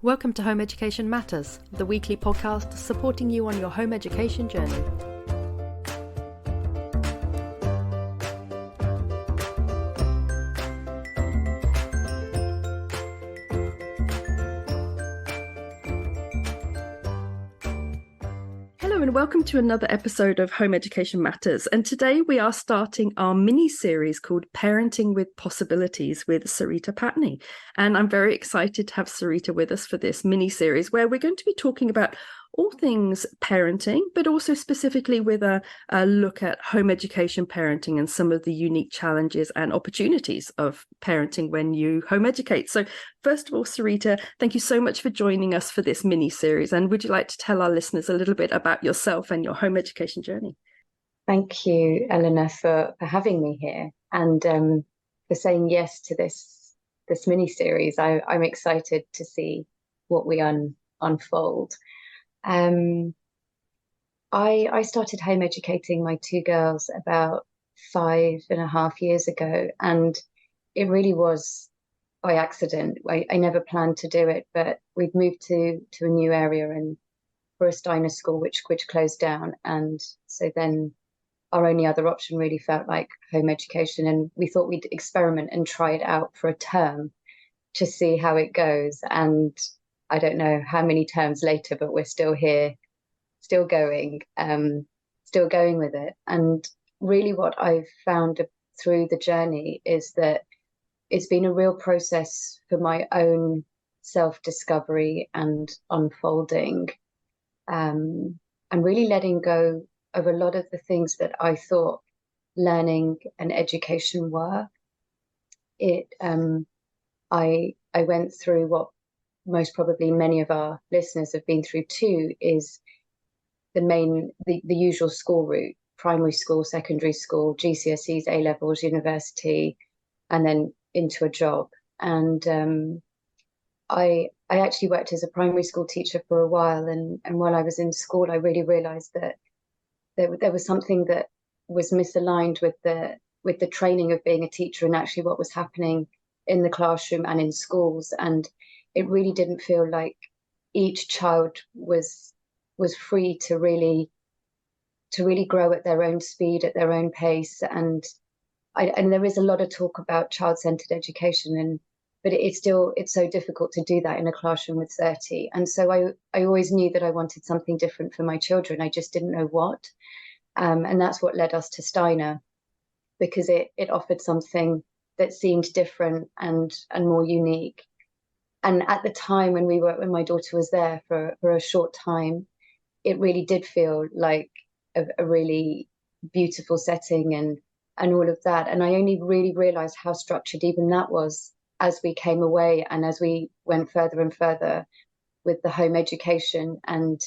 Welcome to Home Education Matters, the weekly podcast supporting you on your home education journey. Hello and welcome to another episode of Home Education Matters. And today we are starting our mini-series called Parenting with Possibilities with Sareeta Pattni. And I'm very excited to have Sareeta with us for this mini-series where we're going to be talking about all things parenting, but also specifically with a look at home education parenting and some of the unique challenges and opportunities of parenting when you home educate. So first of all, Sareeta, thank you so much for joining us for this mini-series. And would you like to tell our listeners a little bit about yourself and your home education journey? Thank you, Eleanor, for having me here and for saying yes to this mini-series. I'm excited to see what we unfold. I started home educating my two girls about 5.5 years ago, and it really was by accident. I never planned to do it, but we'd moved to a new area and for a Steiner school which closed down, and so then our only other option really felt like home education, and we thought we'd experiment and try it out for a term to see how it goes. And I don't know how many terms later, but we're still here, still going with it. And really what I've found through the journey is that it's been a real process for my own self-discovery and unfolding, and really letting go of a lot of the things that I thought learning and education were. I went through what most probably many of our listeners have been through too, is the usual school route: primary school, secondary school, GCSEs, A-levels, university, and then into a job. And I actually worked as a primary school teacher for a while, and while I was in school, I really realized that there was something that was misaligned with the training of being a teacher and actually what was happening in the classroom and in schools. And it really didn't feel like each child was free to really grow at their own speed, at their own pace. And there is a lot of talk about child-centered education, but it's so difficult to do that in a classroom with 30. And so I always knew that I wanted something different for my children. I just didn't know what. And that's what led us to Steiner, because it offered something that seemed different and more unique. And at the time when my daughter was there for a short time, it really did feel like a really beautiful setting and all of that. And I only really realized how structured even that was as we came away and as we went further and further with the home education, and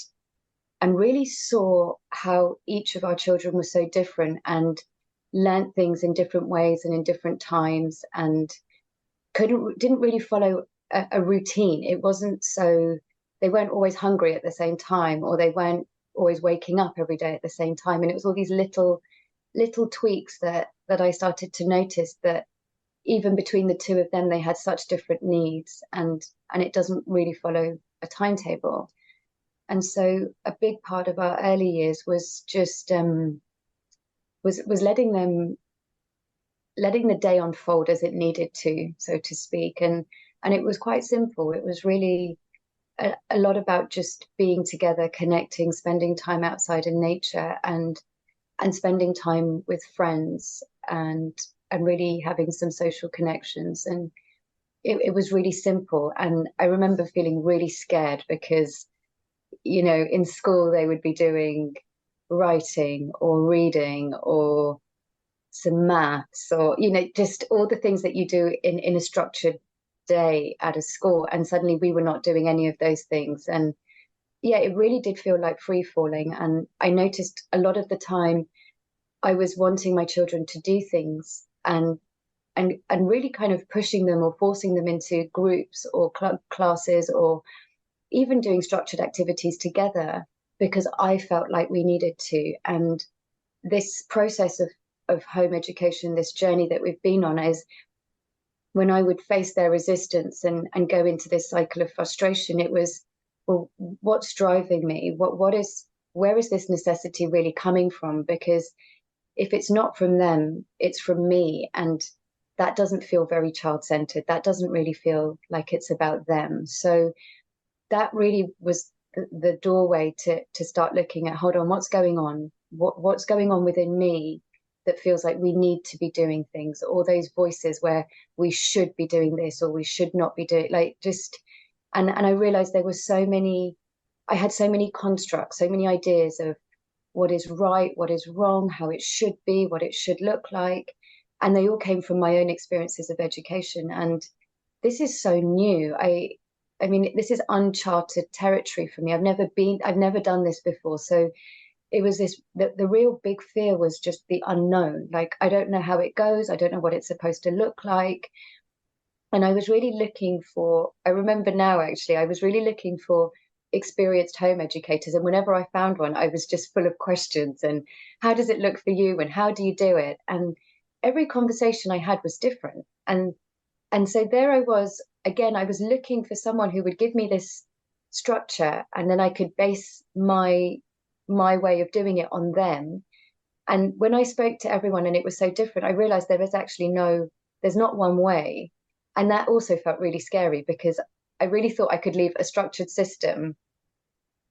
really saw how each of our children was so different and learned things in different ways and in different times, and didn't really follow a routine. It wasn't so, they weren't always hungry at the same time, or they weren't always waking up every day at the same time. And it was all these little tweaks that I started to notice, that even between the two of them, they had such different needs, and it doesn't really follow a timetable. And so a big part of our early years was just was letting the day unfold as it needed to, so to speak. And it was quite simple. It was really a lot about just being together, connecting, spending time outside in nature, and spending time with friends, and really having some social connections. And it was really simple. And I remember feeling really scared because, in school they would be doing writing or reading or some maths, or, just all the things that you do in a structured day at a school. And suddenly we were not doing any of those things. And yeah, it really did feel like free falling. And I noticed a lot of the time I was wanting my children to do things and really kind of pushing them or forcing them into groups or club classes, or even doing structured activities together, because I felt like we needed to. And this process of home education, this journey that we've been on, is when I would face their resistance and go into this cycle of frustration, it was, well, what's driving me? Where is this necessity really coming from? Because if it's not from them, it's from me. And that doesn't feel very child-centered. That doesn't really feel like it's about them. So that really was the doorway to start looking at, hold on, what's going on? What's going on within me that feels like we need to be doing things, or those voices where we should be doing this or we should not be doing, like, just, and I realized there were so many, I had so many constructs, so many ideas of what is right, what is wrong, how it should be, what it should look like. And they all came from my own experiences of education. And this is so new. I mean, this is uncharted territory for me. I've never done this before. So it was the real big fear was just the unknown. Like, I don't know how it goes. I don't know what it's supposed to look like. And I was really looking for, I remember now actually, I was really looking for experienced home educators. And whenever I found one, I was just full of questions and how does it look for you and how do you do it? And every conversation I had was different. And so there I was, again, I was looking for someone who would give me this structure and then I could base my way of doing it on them. And when I spoke to everyone and it was so different, I realized there's not one way. And that also felt really scary because I really thought I could leave a structured system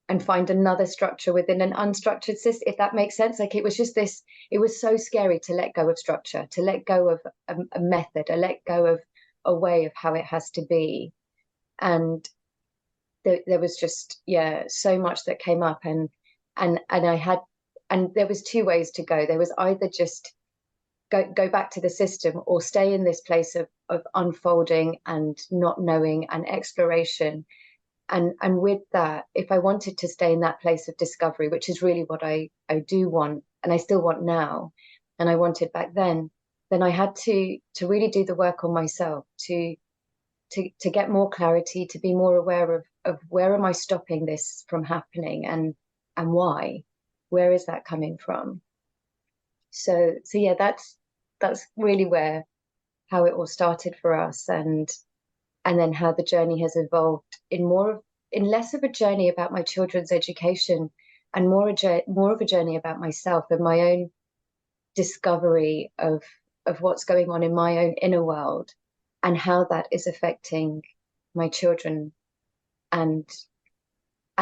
and find another structure within an unstructured system, if that makes sense. Like, it was just this, it was so scary to let go of structure, to let go of a method, to let go of a way of how it has to be. And there was just, yeah, so much that came up. And I had, and there was two ways to go. There was either just go back to the system or stay in this place of unfolding and not knowing and exploration. And with that, if I wanted to stay in that place of discovery, which is really what I do want, and I still want now, and I wanted back then I had to really do the work on myself to get more clarity, to be more aware of where am I stopping this from happening and why, where is that coming from? So yeah, that's really where how it all started for us, and then how the journey has evolved in less of a journey about my children's education and more of a journey about myself and my own discovery of what's going on in my own inner world and how that is affecting my children and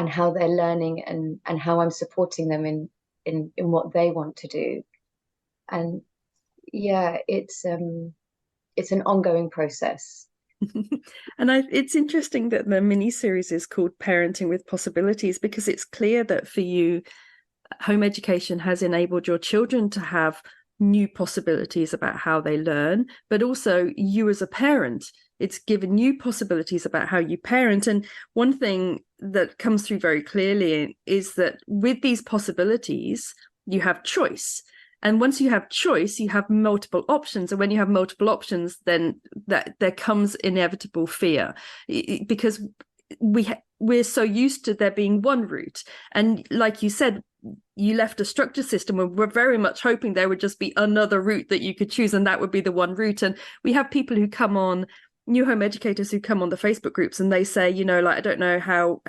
how they're learning and how I'm supporting them in what they want to do. And yeah, it's an ongoing process. And it's interesting that the mini series is called Parenting with Possibilities, because it's clear that for you, home education has enabled your children to have new possibilities about how they learn, but also you as a parent, it's given you possibilities about how you parent. And one thing that comes through very clearly is that with these possibilities, you have choice. And once you have choice, you have multiple options. And when you have multiple options, then there comes inevitable fear, because we're so used to there being one route. And like you said, you left a structured system and we're very much hoping there would just be another route that you could choose, and that would be the one route. And we have people who come on, new home educators who come on the Facebook groups, and they say, like, I don't know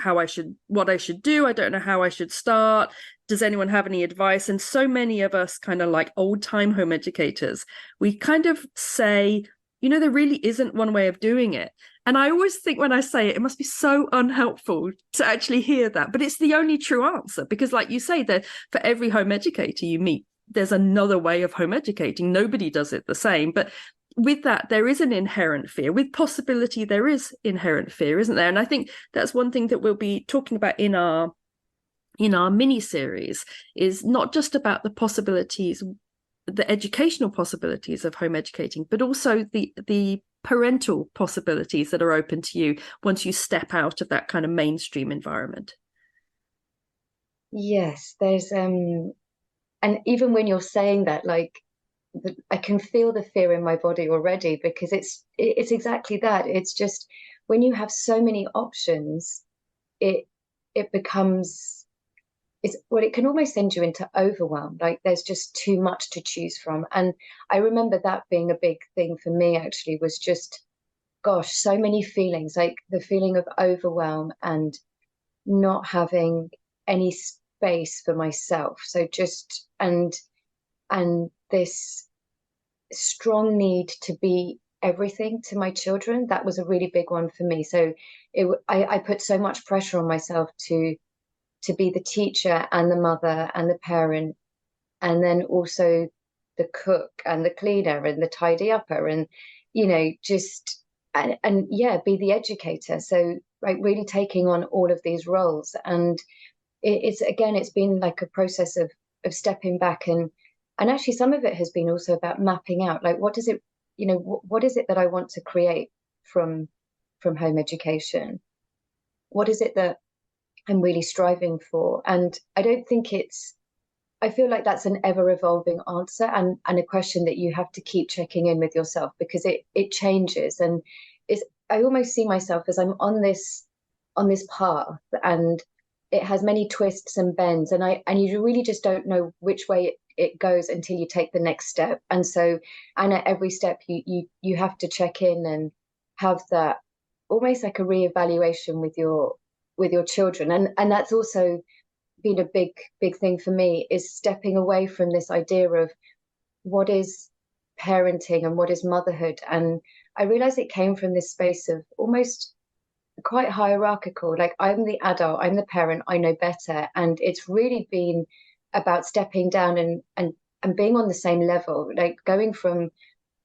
what I should do. I don't know how I should start. Does anyone have any advice? And so many of us kind of like old time home educators, we kind of say, there really isn't one way of doing it. And I always think when I say it, it must be so unhelpful to actually hear that. But it's the only true answer, because like you say, that for every home educator you meet, there's another way of home educating. Nobody does it the same. But with that, there is an inherent fear. With possibility, there is inherent fear, isn't there? And I think that's one thing that we'll be talking about in our mini series, is not just about the possibilities, the educational possibilities of home educating, but also the parental possibilities that are open to you once you step out of that kind of mainstream environment. Yes, there's and even when you're saying that, like, I can feel the fear in my body already, because it's exactly that. It's just when you have so many options, it becomes it's well, it can almost send you into overwhelm. Like there's just too much to choose from. And I remember that being a big thing for me actually, was just, gosh, so many feelings, like the feeling of overwhelm and not having any space for myself. So just and this strong need to be everything to my children. That was a really big one for me. So I put so much pressure on myself to be the teacher and the mother and the parent, and then also the cook and the cleaner and the tidy upper, and just and yeah, be the educator. So like really taking on all of these roles. And it's again, it's been like a process of stepping back, and actually some of it has been also about mapping out, like, what does it, what is it that I want to create from home education? What is it that I'm really striving for? And I don't think I feel like that's an ever evolving answer, and a question that you have to keep checking in with yourself, because it changes. And it's, I almost see myself as I'm on this path, and it has many twists and bends, and you really just don't know which way it goes until you take the next step. And so, and at every step you have to check in and have that almost like a reevaluation with your children. And that's also been a big thing for me, is stepping away from this idea of what is parenting and what is motherhood. And I realized it came from this space of almost quite hierarchical, like I'm the adult, I'm the parent, I know better. And it's really been about stepping down and being on the same level, like going from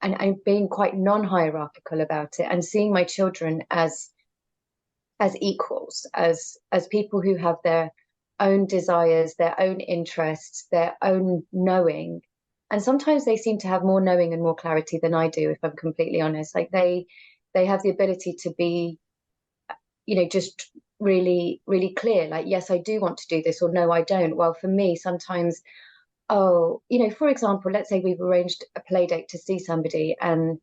and being quite non-hierarchical about it, and seeing my children as equals, as people who have their own desires, their own interests, their own knowing. And sometimes they seem to have more knowing and more clarity than I do, if I'm completely honest. Like they have the ability to be, just really, really clear. Like, yes, I do want to do this, or no, I don't. Well, for me, sometimes, oh, for example, let's say we've arranged a play date to see somebody, and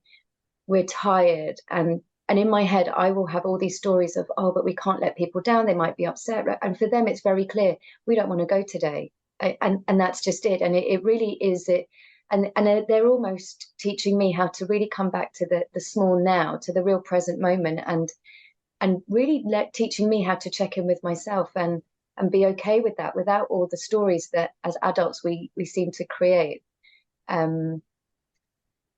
we're tired, and in my head I will have all these stories of, oh, but we can't let people down, they might be upset. And for them it's very clear, we don't want to go today. And that's just it. And it really is it. And they're almost teaching me how to really come back to the small now, to the real present moment, and really teaching me how to check in with myself and be okay with that, without all the stories that as adults we seem to create.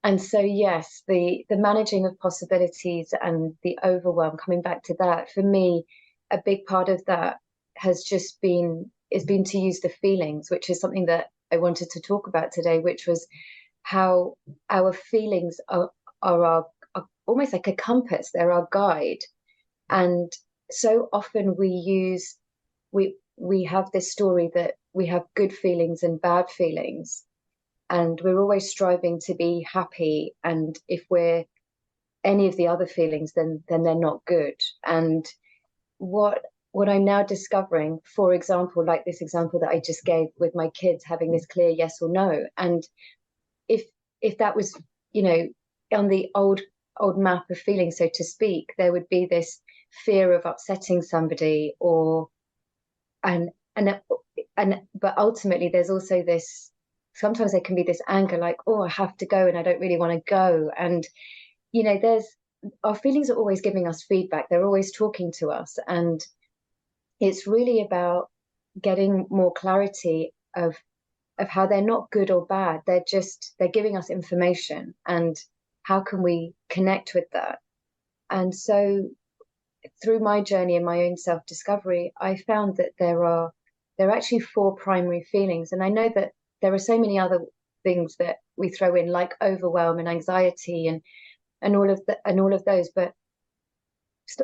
And so, yes, the managing of possibilities and the overwhelm, coming back to that, for me, a big part of that has been to use the feelings, which is something that I wanted to talk about today, which was how our feelings are almost like a compass. They're our guide. And so often we have this story that we have good feelings and bad feelings, and we're always striving to be happy. And if we're any of the other feelings, then they're not good. And what I'm now discovering, for example, like this example that I just gave with my kids having this clear yes or no, and if that was, on the old map of feelings, so to speak, there would be this fear of upsetting somebody, or and and but ultimately there's also this, sometimes there can be this anger, like, oh, I have to go and I don't really want to go. And there's, our feelings are always giving us feedback, they're always talking to us. And it's really about getting more clarity of how they're not good or bad, they're giving us information, and how can we connect with that. And so through my journey and my own self-discovery, I found that there are actually four primary feelings. And I know that there are so many other things that we throw in, like overwhelm and anxiety and all of those, but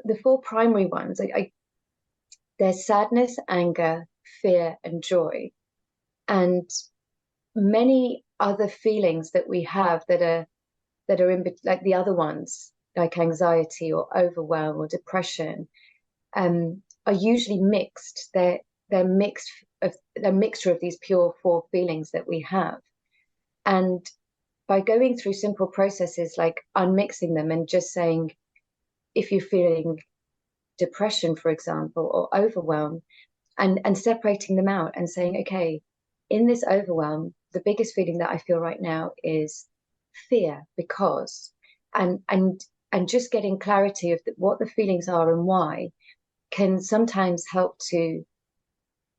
the four primary ones, there's sadness, anger, fear, and joy. And many other feelings that we have that are in, like the other ones, like anxiety or overwhelm or depression, are usually mixed. They're mixed they're a mixture of these pure four feelings that we have. And by going through simple processes like unmixing them and just saying, if you're feeling depression, for example, or overwhelm, and separating them out and saying, okay, in this overwhelm, the biggest feeling that I feel right now is fear because, and just getting clarity of what the feelings are and why can sometimes help to,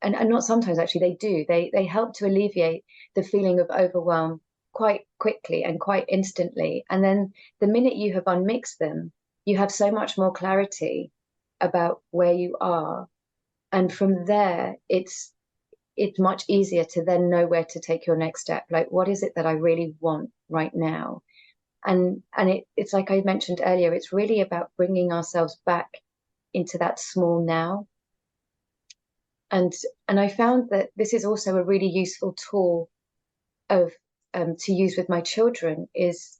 and not sometimes actually, they help to alleviate the feeling of overwhelm quite quickly and quite instantly. And then the minute you have unmixed them, you have so much more clarity about where you are. And from there, it's much easier to then know where to take your next step. Like, what is it that I really want right now? And it's like I mentioned earlier, it's really about bringing ourselves back into that small now. And I found that this is also a really useful tool of to use with my children is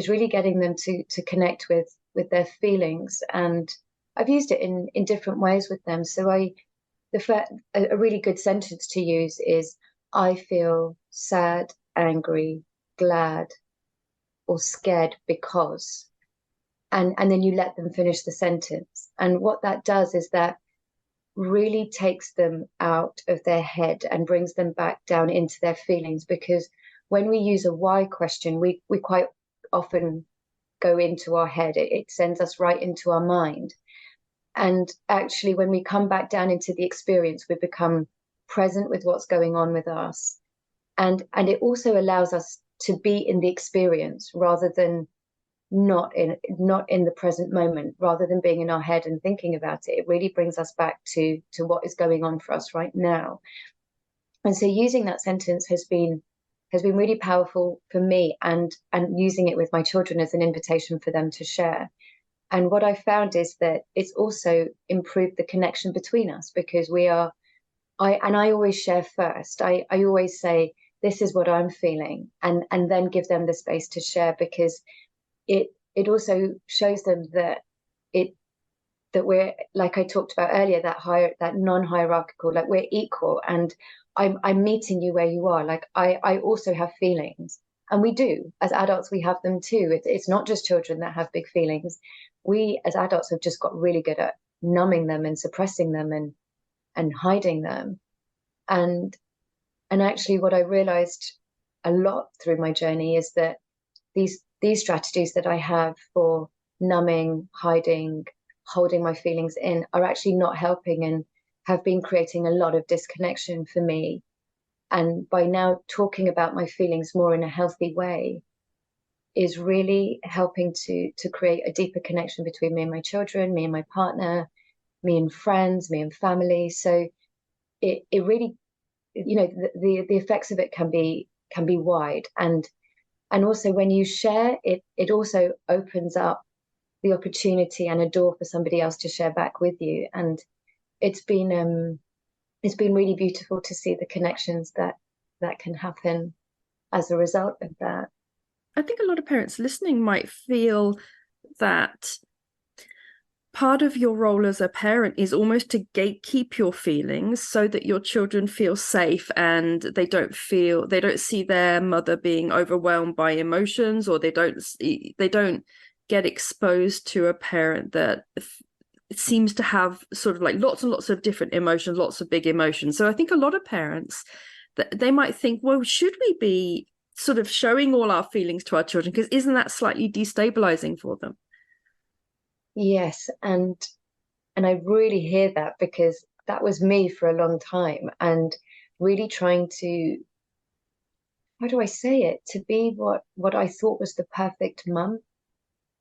really getting them to connect with their feelings. And I've used it in different ways with them. So a really good sentence to use is, I feel sad, angry, glad, or scared because, and then you let them finish the sentence. And what that does is that really takes them out of their head and brings them back down into their feelings. Because when we use a why question, we quite often go into our head. It sends us right into our mind. And actually, when we come back down into the experience, we become present with what's going on with us. And it also allows us to be in the experience rather than not in the present moment, rather than being in our head and thinking about it. It really brings us back to what is going on for us right now. And so using that sentence has been really powerful for me, and using it with my children as an invitation for them to share. And what I found is that it's also improved the connection between us, because I always share first. I always say, this is what I'm feeling, and then give them the space to share, because it also shows them that we're, like I talked about earlier, that non-hierarchical, like we're equal, and I'm meeting you where you are. Like I also have feelings, and we do. As adults, we have them too. It's not just children that have big feelings. We as adults have just got really good at numbing them and suppressing them and hiding them. And actually what I realized a lot through my journey is that these strategies that I have for numbing, hiding, holding my feelings in are actually not helping, and have been creating a lot of disconnection for me. And by now talking about my feelings more in a healthy way is really helping to create a deeper connection between me and my children, me and my partner, me and friends, me and family. So it really, the effects of it can be wide. And also when you share it, it also opens up the opportunity and a door for somebody else to share back with you. And it's been really beautiful to see the connections that can happen as a result of that. I think a lot of parents listening might feel that part of your role as a parent is almost to gatekeep your feelings so that your children feel safe, and they don't see their mother being overwhelmed by emotions, or they don't get exposed to a parent that it seems to have sort of like lots and lots of different emotions, lots of big emotions. So I think a lot of parents, they might think, well, should we be sort of showing all our feelings to our children? Because isn't that slightly destabilizing for them? Yes, and I really hear that, because that was me for a long time, and really trying to, how do I say it, to be what I thought was the perfect mum.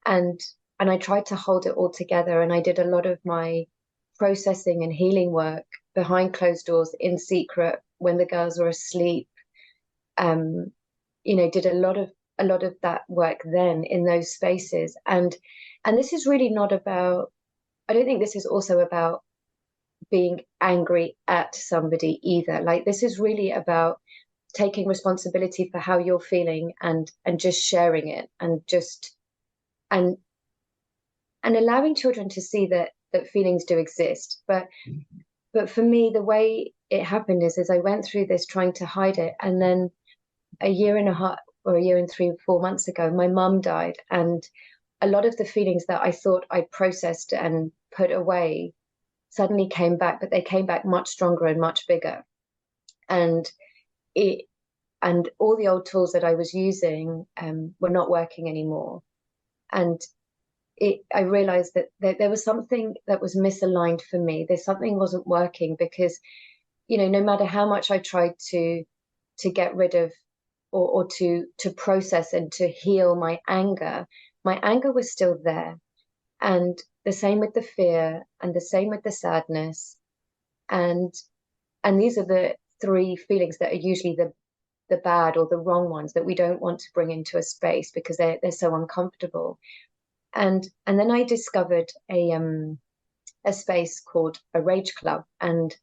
And I tried to hold it all together, and I did a lot of my processing and healing work behind closed doors in secret when the girls were asleep. Did a lot of that work then in those spaces. And this is really not about, I don't think this is also about being angry at somebody either. Like, this is really about taking responsibility for how you're feeling, and just sharing it, and just and allowing children to see that feelings do exist. But for me, the way it happened is I went through this trying to hide it, and then a year and a half, or a year and 3 or 4 months ago, my mum died, and a lot of the feelings that I thought I processed and put away suddenly came back, but they came back much stronger and much bigger. And it and all the old tools that I was using were not working anymore. And I realized that there was something that was misaligned for me. There's something wasn't working because, no matter how much I tried to get rid of or to process and to heal my anger was still there. And the same with the fear, and the same with the sadness. And these are the three feelings that are usually the bad or the wrong ones that we don't want to bring into a space because they're so uncomfortable. And then I discovered a space called a rage club, and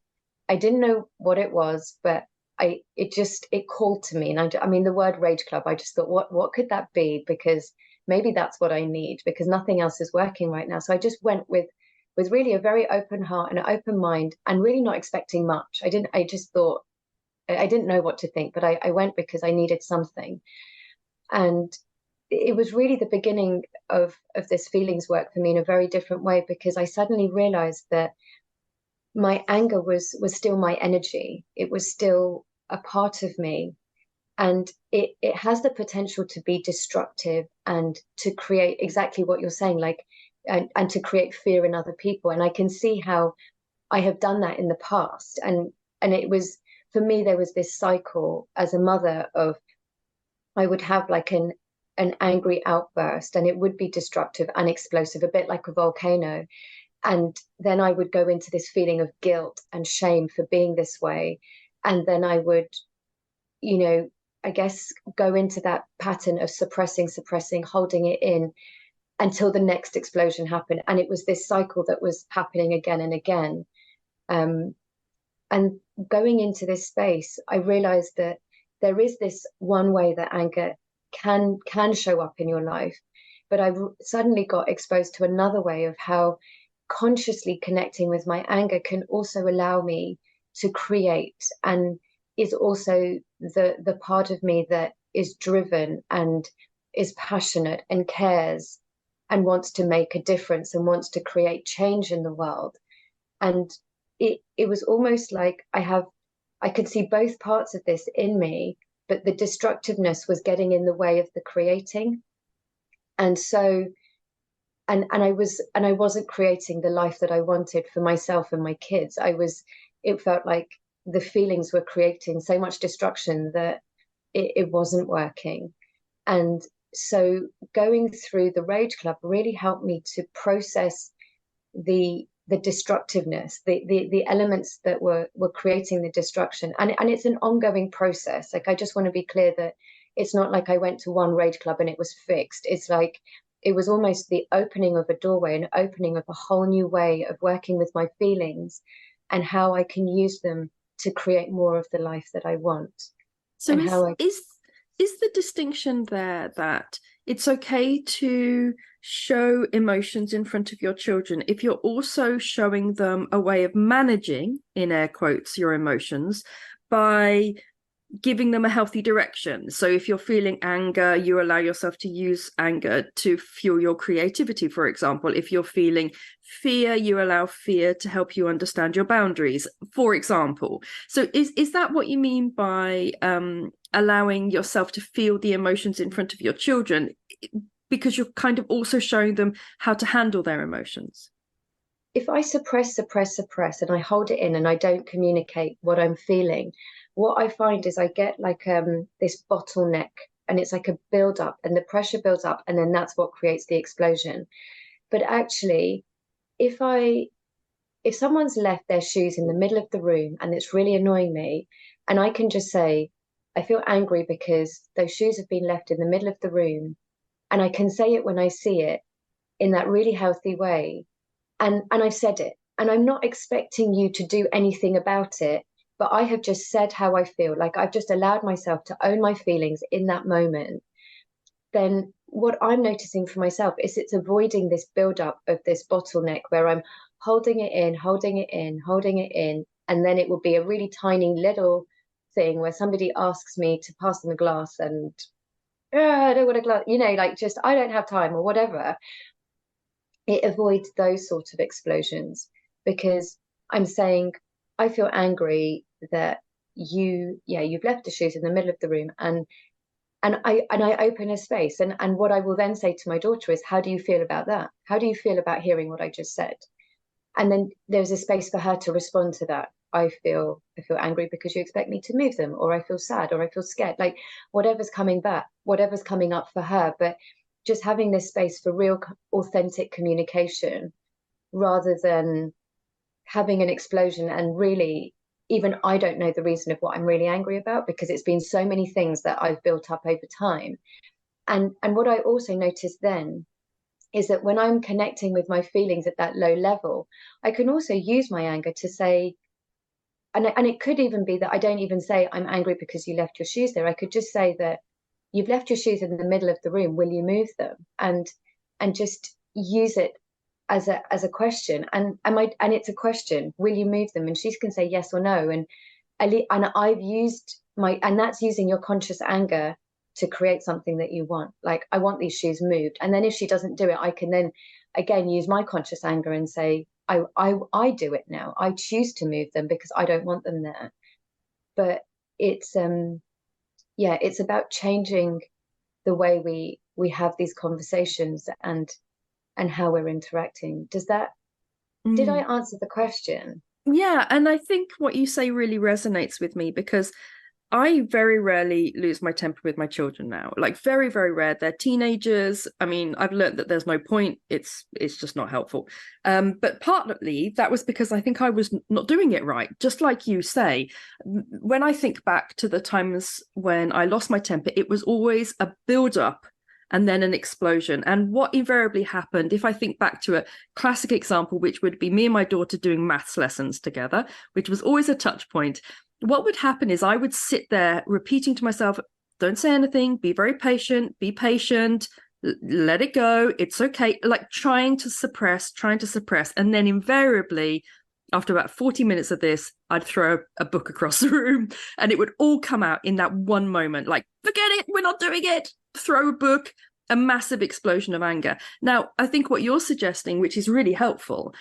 I didn't know what it was, but it called to me. And I mean, the word rage club, I just thought, what could that be? Because maybe that's what I need, because nothing else is working right now. So I just went with really a very open heart and an open mind, and really not expecting much. I just thought, I didn't know what to think, but I went because I needed something. And it was really the beginning of this feelings work for me in a very different way, because I suddenly realized that my anger was still my energy. It was still a part of me. And it has the potential to be destructive and to create exactly what you're saying, like, and to create fear in other people. And I can see how I have done that in the past. And it was, for me, there was this cycle as a mother of, I would have like an angry outburst, and it would be destructive and explosive, a bit like a volcano. And then I would go into this feeling of guilt and shame for being this way. And then I would, I guess, go into that pattern of suppressing, holding it in until the next explosion happened. And it was this cycle that was happening again and again. And going into this space, I realized that there is this one way that anger can show up in your life. But I suddenly got exposed to another way of how consciously connecting with my anger can also allow me to create, and is also the part of me that is driven and is passionate and cares and wants to make a difference and wants to create change in the world. And it was almost like I could see both parts of this in me, but the destructiveness was getting in the way of the creating. And so and I wasn't creating the life that I wanted for myself and my kids. It felt like the feelings were creating so much destruction that it wasn't working. And so going through the Rage Club really helped me to process the destructiveness, the elements that were creating the destruction. And it's an ongoing process. Like, I just want to be clear that it's not like I went to one Rage Club and it was fixed. It's like, it was almost the opening of a doorway, an opening of a whole new way of working with my feelings and how I can use them to create more of the life that I want. So is the distinction there that it's okay to show emotions in front of your children if you're also showing them a way of managing, in air quotes, your emotions by giving them a healthy direction? So if you're feeling anger, you allow yourself to use anger to fuel your creativity, for example. If you're feeling fear, you allow fear to help you understand your boundaries, for example. So is that what you mean by allowing yourself to feel the emotions in front of your children, because you're kind of also showing them how to handle their emotions? If I suppress, and I hold it in and I don't communicate what I'm feeling, what I find is I get like this bottleneck, and it's like a build up, and the pressure builds up, and then that's what creates the explosion. But actually, if someone's left their shoes in the middle of the room and it's really annoying me, and I can just say, I feel angry because those shoes have been left in the middle of the room, and I can say it when I see it in that really healthy way. And I've said it, and I'm not expecting you to do anything about it, but I have just said how I feel. Like, I've just allowed myself to own my feelings in that moment. Then what I'm noticing for myself is it's avoiding this buildup of this bottleneck where I'm holding it in, holding it in, holding it in. And then it will be a really tiny little thing where somebody asks me to pass them a glass, and I don't want a glass, like, just, I don't have time or whatever. It avoids those sorts of explosions, because I'm saying, I feel angry that you've left the shoes in the middle of the room, and I open a space, and what I will then say to my daughter is, how do you feel about that? How do you feel about hearing what I just said? And then there's a space for her to respond to that. I feel angry because you expect me to move them, or I feel sad, or I feel scared, like whatever's coming back, whatever's coming up for her. But just having this space for real authentic communication, rather than having an explosion. And really, even I don't know the reason of what I'm really angry about, because it's been so many things that I've built up over time. And what I also noticed then is that when I'm connecting with my feelings at that low level, I can also use my anger to say, and it could even be that I don't even say, I'm angry because you left your shoes there. I could just say that you've left your shoes in the middle of the room. Will you move them? And just use it as a question. And it's a question. Will you move them? And she can say yes or no. And I've used and that's using your conscious anger to create something that you want. Like, I want these shoes moved. And then if she doesn't do it, I can then again use my conscious anger and say, I do it now. I choose to move them because I don't want them there. But it's it's about changing the way we have these conversations, and how we're interacting. Did I answer the question? Yeah, and I think what you say really resonates with me, because I very rarely lose my temper with my children now. Like, very, very rare. They're teenagers. I mean, I've learned that there's no point. It's just not helpful. But partly that was because I think I was not doing it right. Just like you say, when I think back to the times when I lost my temper, it was always a build-up and then an explosion. And what invariably happened, if I think back to a classic example, which would be me and my daughter doing maths lessons together, which was always a touch point, what would happen is I would sit there repeating to myself, don't say anything, be very patient, be patient, let it go, it's okay, like trying to suppress. And then invariably, after about 40 minutes of this, I'd throw a book across the room, and it would all come out in that one moment, like, forget it, we're not doing it, throw a book, a massive explosion of anger. Now, I think what you're suggesting, which is really helpful,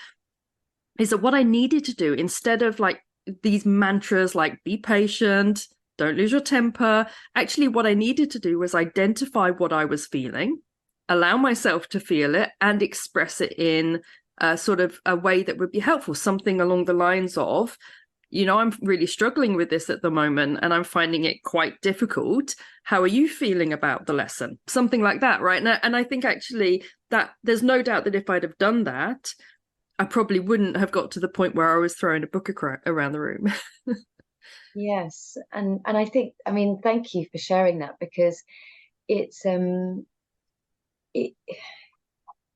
is that what I needed to do, instead of like these mantras like be patient, don't lose your temper, actually what I needed to do was identify what I was feeling, allow myself to feel it, and express it in a sort of a way that would be helpful. Something along the lines of, I'm really struggling with this at the moment and I'm finding it quite difficult. How are you feeling about the lesson? Something like that, right? And I think actually that there's no doubt that if I'd have done that, I probably wouldn't have got to the point where I was throwing a book around the room. Yes. And I think, I mean, thank you for sharing that, because it's it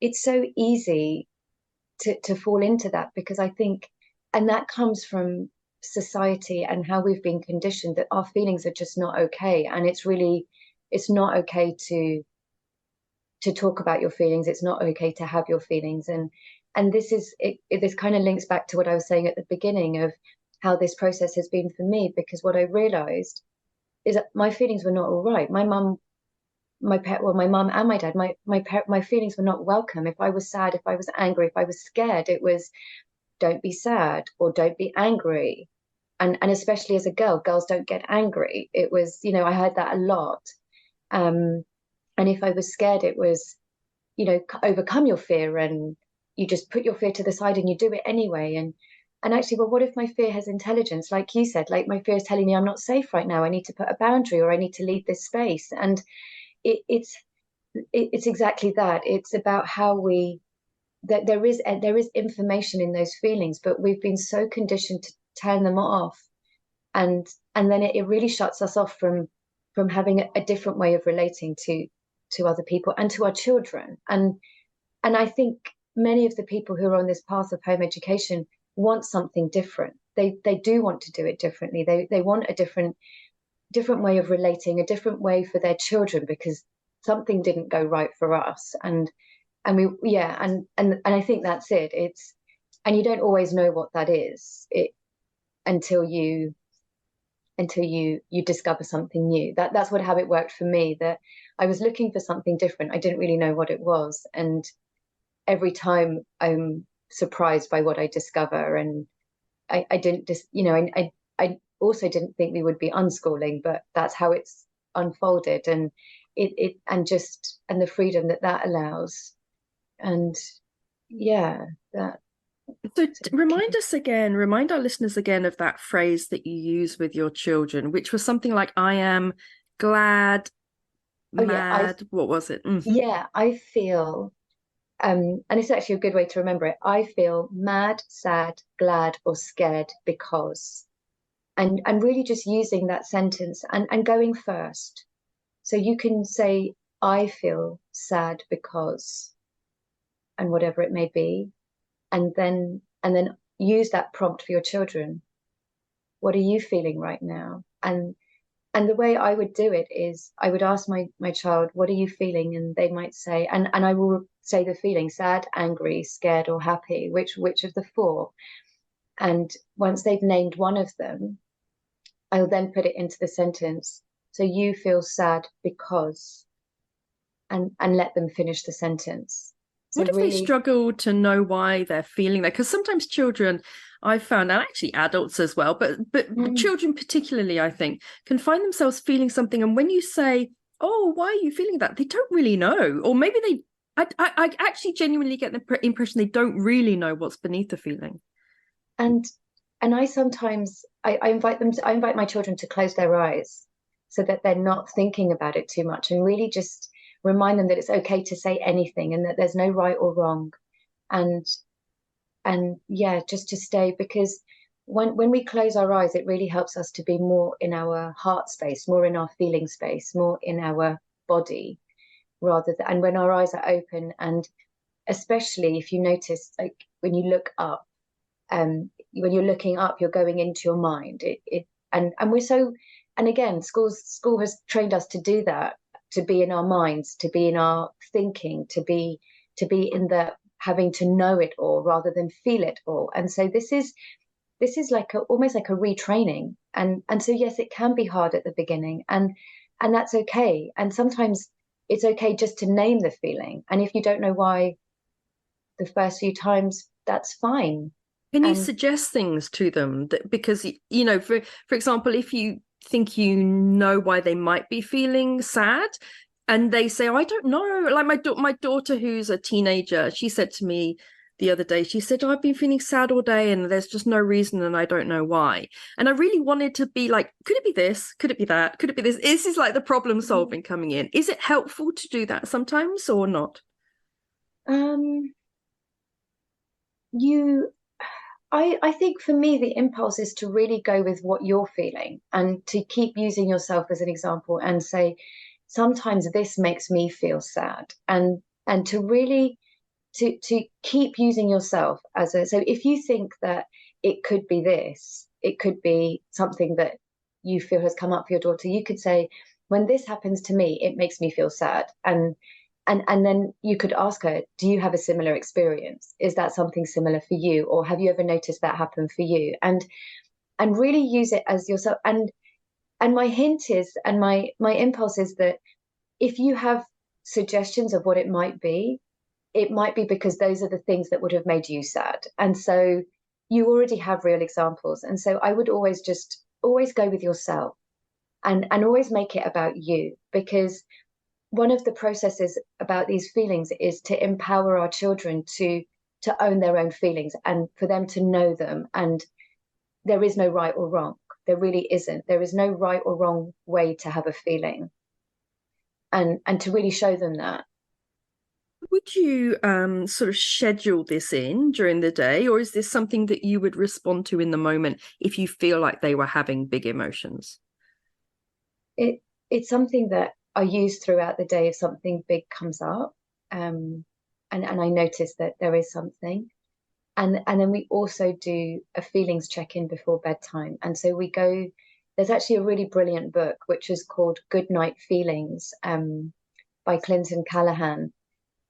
it's so easy to fall into that, because I think, and that comes from society and how we've been conditioned, that our feelings are just not okay. And it's not okay to talk about your feelings. It's not okay to have your feelings. And this kind of links back to what I was saying at the beginning of how this process has been for me, because what I realized is that my feelings were not all right. My mum and my dad, my feelings were not welcome. If I was sad, if I was angry, if I was scared, it was, don't be sad or don't be angry. And especially as a girl, girls don't get angry. It was, I heard that a lot. And if I was scared, it was, overcome your fear, and you just put your fear to the side and you do it anyway. And actually, well, what if my fear has intelligence? Like you said, like, my fear is telling me I'm not safe right now. I need to put a boundary, or I need to leave this space. And it's exactly that. It's about how that there is information in those feelings, but we've been so conditioned to turn them off, and then it really shuts us off from having a different way of relating to other people and to our children. And I think many of the people who are on this path of home education want something different. They do want to do it differently. They want a different way of relating, a different way for their children, because something didn't go right for us. And we, yeah, and I think that's it. And you don't always know what that is until you discover something new. That's how it worked for me, that I was looking for something different. I didn't really know what it was, and every time I'm surprised by what I discover. I didn't just, I also didn't think we would be unschooling, but that's how it's unfolded, and and the freedom that that allows. And yeah, that. So remind our listeners again of that phrase that you use with your children, which was something like, I am glad, Oh yeah, mad. What was it? I feel, and it's actually a good way to remember it. I feel mad, sad, glad, or scared because, and really just using that sentence and going first. So you can say, I feel sad because, and whatever it may be, and then use that prompt for your children. What are you feeling right now? And the way I would do it is I would ask my child, what are you feeling? And they might say, and I will say the feeling: sad, angry, scared, or happy, which of the four. And once they've named one of them, I'll then put it into the sentence. So you feel sad because, and let them finish the sentence. So What if they really, struggle to know why they're feeling that? Because sometimes children, I've found, and actually adults as well, but children particularly, I think, can find themselves feeling something. And when you say, "Oh, why are you feeling that?" they don't really know, or maybe they. I actually genuinely get the impression they don't really know what's beneath the feeling. and and I sometimes I invite my children to close their eyes so that they're not thinking about it too much, and really just remind them that it's okay to say anything and that there's no right or wrong. And yeah, just to stay, because when we close our eyes, it really helps us to be more in our heart space, more in our feeling space, more in our body, rather than, and when our eyes are open, and especially if you notice, like when you look up, when you're looking up, you're going into your mind. And we're so, and again, school has trained us to do that, to be in our minds, to be in our thinking, to be in the having to know it all rather than feel it all. And so this is like almost like a retraining. And so yes, it can be hard at the beginning, and that's okay. And sometimes it's okay just to name the feeling. And if you don't know why the first few times, that's fine. Can you And suggest things to them that, because for example, if you think you know why they might be feeling sad, and they say, "Oh, I don't know," like my daughter, who's a teenager, she said to me the other day, she said, "Oh, I've been feeling sad all day, and there's just no reason, and I don't know why." And I really wanted to be like, could it be this? Could it be that? Could it be this? This is like the problem solving coming in. Is it helpful to do that sometimes or not? um, you I think for me, the impulse is to really go with what you're feeling and to keep using yourself as an example and say, sometimes this makes me feel sad. And to really to keep using yourself as a, so if you think that it could be this, it could be something that you feel has come up for your daughter, you could say, when this happens to me, it makes me feel sad. And then you could ask her, do you have a similar experience? Is that something similar for you? Or have you ever noticed that happen for you? And really use it as yourself. And my hint is, and my impulse is that if you have suggestions of what it might be because those are the things that would have made you sad. And so you already have real examples. And so I would always go with yourself, and always make it about you, because one of the processes about these feelings is to empower our children to own their own feelings and for them to know them. And there is no right or wrong. There really isn't. There is no right or wrong way to have a feeling, and to really show them that. Would you sort of schedule this in during the day, or is this something that you would respond to in the moment if you feel like they were having big emotions? It's something that I use throughout the day if something big comes up, um, and I notice that there is something. And then we also do a feelings check-in before bedtime. And so we go, there's actually a really brilliant book which is called Good Night Feelings, by Clinton Callahan.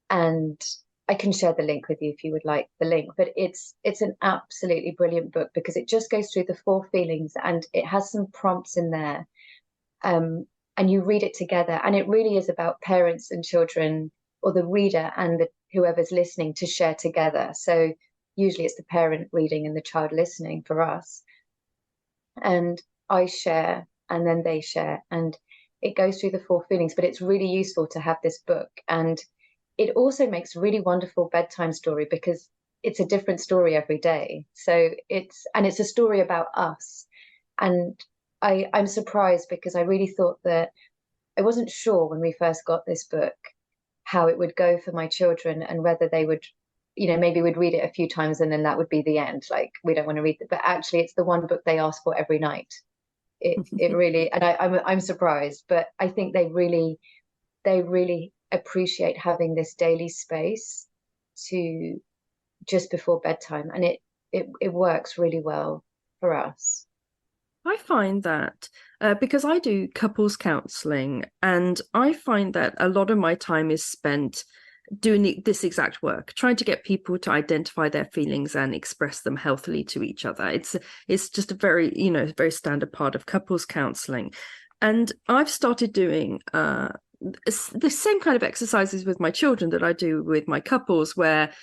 And I can share the link with you if you would like the link. But it's an absolutely brilliant book because it just goes through the four feelings, and it has some prompts in there. And you read it together, and it really is about parents and children, or the reader and whoever's listening, to share together. So usually it's the parent reading and the child listening for us. And I share and then they share, and it goes through the four feelings. But it's really useful to have this book, and it also makes a really wonderful bedtime story because it's a different story every day. So it's a story about us. And I'm surprised because I really thought that I wasn't sure when we first got this book how it would go for my children and whether they would, maybe we'd read it a few times and then that would be the end. Like, we don't want to read it. But actually, it's the one book they ask for every night. It really, and I'm surprised, but I think they really appreciate having this daily space to just before bedtime, and it works really well for us. I find that because I do couples counselling, and I find that a lot of my time is spent doing this exact work, trying to get people to identify their feelings and express them healthily to each other. It's just a very, very standard part of couples counselling. And I've started doing the same kind of exercises with my children that I do with my couples, where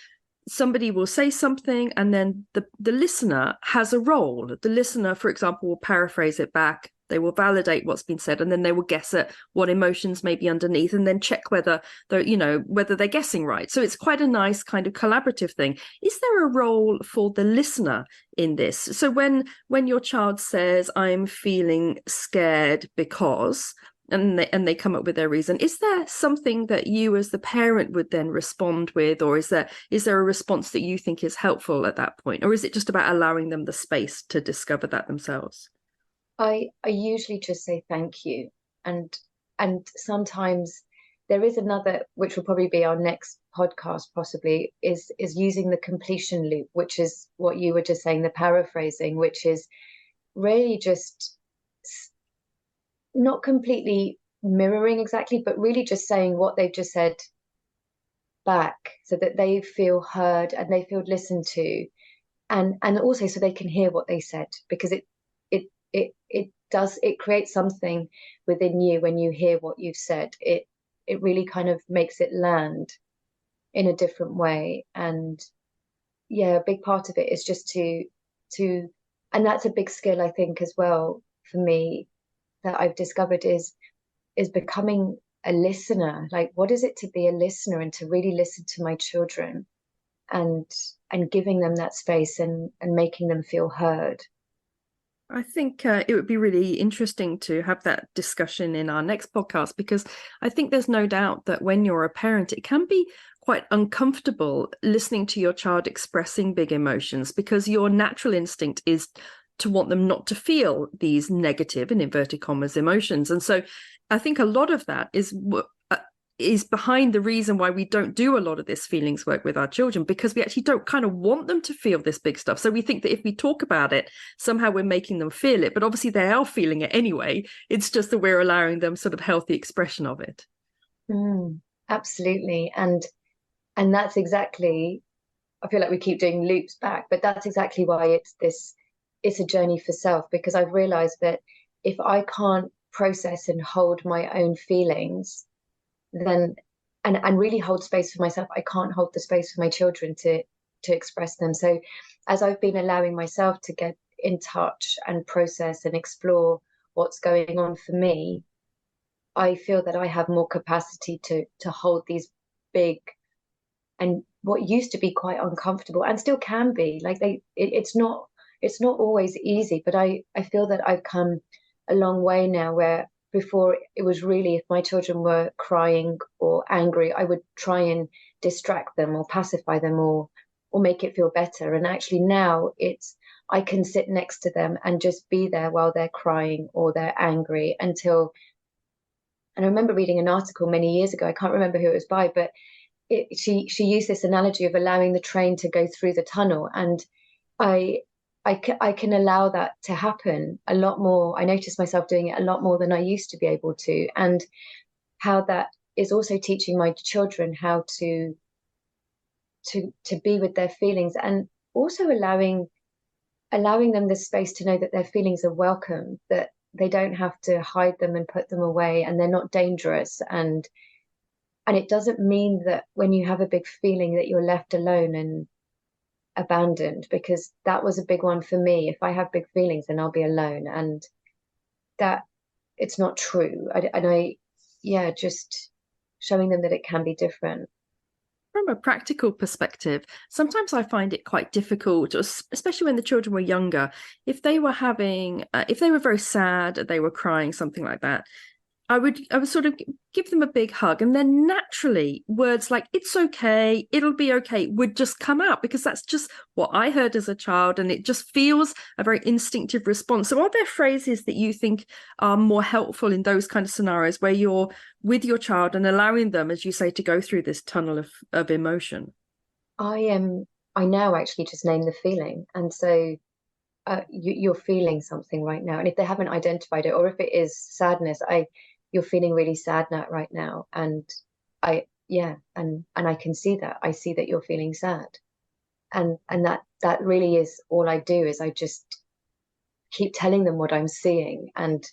somebody will say something and then the listener has a role. The listener, for example, will paraphrase it back. They will validate what's been said, and then they will guess at what emotions may be underneath, and then check whether they're guessing right. So it's quite a nice kind of collaborative thing. Is there a role for the listener in this? So when your child says, "I'm feeling scared because," and they come up with their reason, is there something that you as the parent would then respond with, or is there a response that you think is helpful at that point, or is it just about allowing them the space to discover that themselves? I usually just say thank you, and sometimes there is another, which will probably be our next podcast, possibly, is using the completion loop, which is what you were just saying, the paraphrasing, which is really just not completely mirroring exactly, but really just saying what they've just said back so that they feel heard and they feel listened to, and also so they can hear what they said, because it creates something within you when you hear what you've said. It really kind of makes it land in a different way. And yeah, a big part of it is just to and that's a big skill, I think, as well, for me, that I've discovered is becoming a listener. Like, what is it to be a listener and to really listen to my children, and giving them that space and making them feel heard. I think it would be really interesting to have that discussion in our next podcast, because I think there's no doubt that when you're a parent, it can be quite uncomfortable listening to your child expressing big emotions, because your natural instinct is to want them not to feel these negative, in inverted commas, emotions. And so I think a lot of that is behind the reason why we don't do a lot of this feelings work with our children, because we actually don't kind of want them to feel this big stuff. So we think that if we talk about it, somehow we're making them feel it, but obviously they are feeling it anyway. It's just that we're allowing them sort of healthy expression of it. Absolutely. And that's exactly, I feel like we keep doing loops back, but that's exactly why it's a journey for self, because I've realized that if I can't process and hold my own feelings, then and really hold space for myself, I can't hold the space for my children to express them. So as I've been allowing myself to get in touch and process and explore what's going on for me, I feel that I have more capacity to hold these big and what used to be quite uncomfortable, and still can be, like, it's not always easy, but I feel that I've come a long way now, where before it was really, if my children were crying or angry, I would try and distract them or pacify them or make it feel better. And actually now I can sit next to them and just be there while they're crying or they're angry until. And I remember reading an article many years ago, I can't remember who it was by, but she used this analogy of allowing the train to go through the tunnel. And I can allow that to happen a lot more. I notice myself doing it a lot more than I used to be able to, and how that is also teaching my children how to be with their feelings, and also allowing them the space to know that their feelings are welcome, that they don't have to hide them and put them away, and they're not dangerous. And it doesn't mean that when you have a big feeling that you're left alone abandoned, because that was a big one for me. If I have big feelings, then I'll be alone, and that it's not true. Yeah, just showing them that it can be different. From a practical perspective, sometimes I find it quite difficult, especially when the children were younger, if they were if they were very sad, they were crying, something like that, I would sort of give them a big hug, and then naturally words like "it's okay," "it'll be okay" would just come out, because that's just what I heard as a child, and it just feels a very instinctive response. So are there phrases that you think are more helpful in those kind of scenarios where you're with your child and allowing them, as you say, to go through this tunnel of emotion? I now actually just name the feeling, and so you're feeling something right now, and if they haven't identified it, or if it is sadness, you're feeling really sad now, right now, and yeah, and I can see that. I see that you're feeling sad, and that really is all I do, is I just keep telling them what I'm seeing, and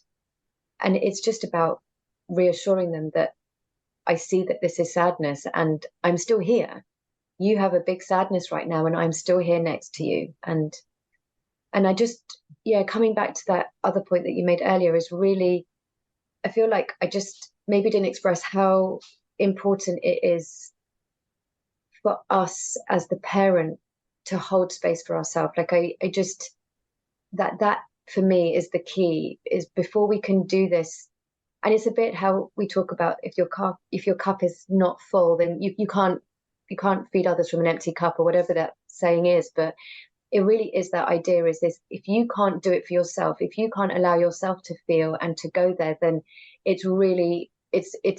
it's just about reassuring them that I see that this is sadness, and I'm still here. You have a big sadness right now, and I'm still here next to you, and I just, yeah, coming back to that other point that you made earlier, is really, I feel like I just maybe didn't express how important it is for us as the parent to hold space for ourselves. Like I just, that for me is the key, is before we can do this. And it's a bit how we talk about, if your cup is not full, then you can't feed others from an empty cup, or whatever that saying is. But it really is that idea, is this: if you can't do it for yourself, if you can't allow yourself to feel and to go there, then it's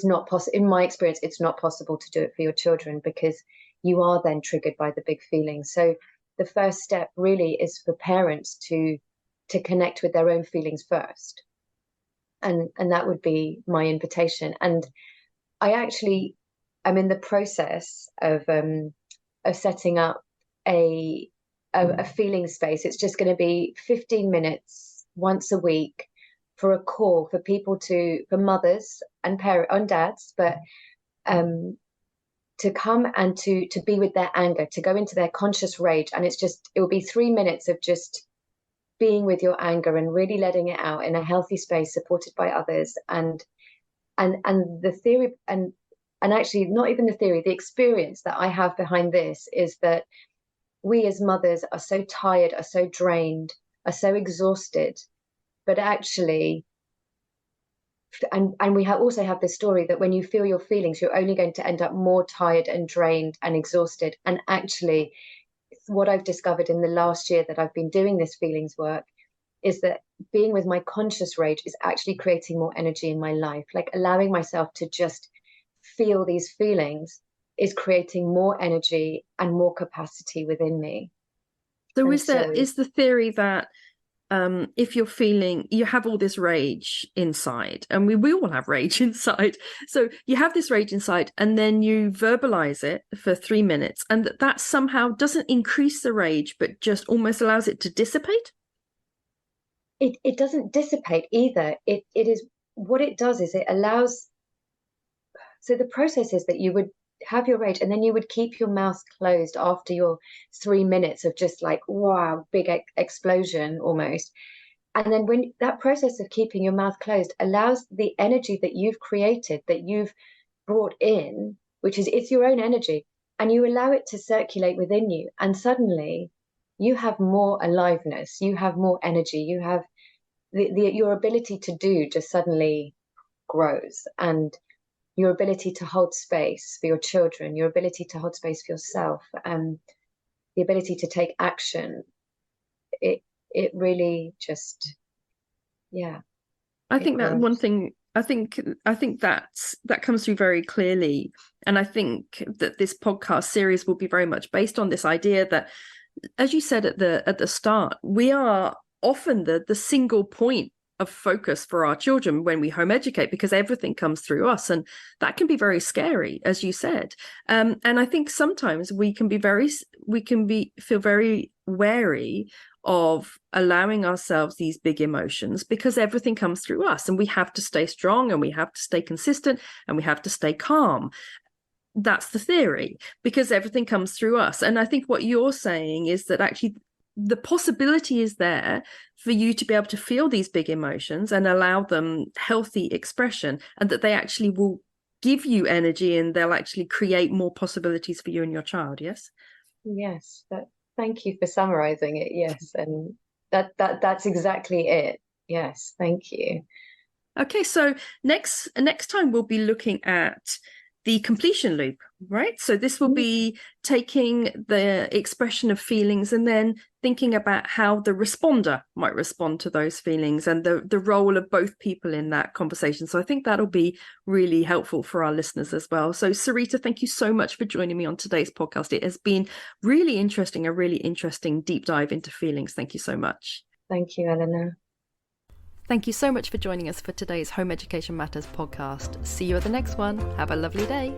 not possible. In my experience, it's not possible to do it for your children, because you are then triggered by the big feelings. So the first step really is for parents to connect with their own feelings first, and that would be my invitation. And I'm in the process of setting up a feeling space. It's just going to be 15 minutes once a week, for a call for people for mothers and dads, but to come and to be with their anger, to go into their conscious rage. And it will be 3 minutes of just being with your anger and really letting it out in a healthy space, supported by others. And the theory, and actually not even the theory, the experience that I have behind this is that we as mothers are so tired, are so drained, are so exhausted, but actually, and we also have this story that when you feel your feelings, you're only going to end up more tired and drained and exhausted. And actually, what I've discovered in the last year that I've been doing this feelings work is that being with my conscious rage is actually creating more energy in my life. Like allowing myself to just feel these feelings is creating more energy and more capacity within me. So is the theory that if you're feeling, you have all this rage inside, and we all have rage inside, so you have this rage inside, and then you verbalize it for 3 minutes, and that somehow doesn't increase the rage, but just almost allows it to dissipate? It doesn't dissipate either. It is, what it does is it allows, so the process is that you would have your rage, and then you would keep your mouth closed after your 3 minutes of just like, wow, big explosion almost. And then when that process of keeping your mouth closed allows the energy that you've created, that you've brought in, which is, it's your own energy, and you allow it to circulate within you. And suddenly you have more aliveness, you have more energy, you have your ability to do just suddenly grows. And your ability to hold space for your children, your ability to hold space for yourself, and the ability to take action, it really just, yeah. I think that one thing, I think that comes through very clearly. And I think that this podcast series will be very much based on this idea that, as you said at the start, we are often the single point of focus for our children when we home educate, because everything comes through us, and that can be very scary, as you said. And I think sometimes we can feel very wary of allowing ourselves these big emotions, because everything comes through us, and we have to stay strong, and we have to stay consistent, and we have to stay calm. that's the theory, because everything comes through us. And I think what you're saying is that actually the possibility is there for you to be able to feel these big emotions and allow them healthy expression, and that they actually will give you energy and they'll actually create more possibilities for you and your child. Yes. Yes, thank you for summarizing it. Yes, and that's exactly it. Yes, thank you. Okay, so next time we'll be looking at the completion loop, right? So this will be taking the expression of feelings and then thinking about how the responder might respond to those feelings, and the role of both people in that conversation. So I think that'll be really helpful for our listeners as well. So Sareeta, thank you so much for joining me on today's podcast. It has been really interesting, a really interesting deep dive into feelings. Thank you so much. Thank you, Eleanor. Thank you so much for joining us for today's Home Education Matters podcast. See you at the next one. Have a lovely day.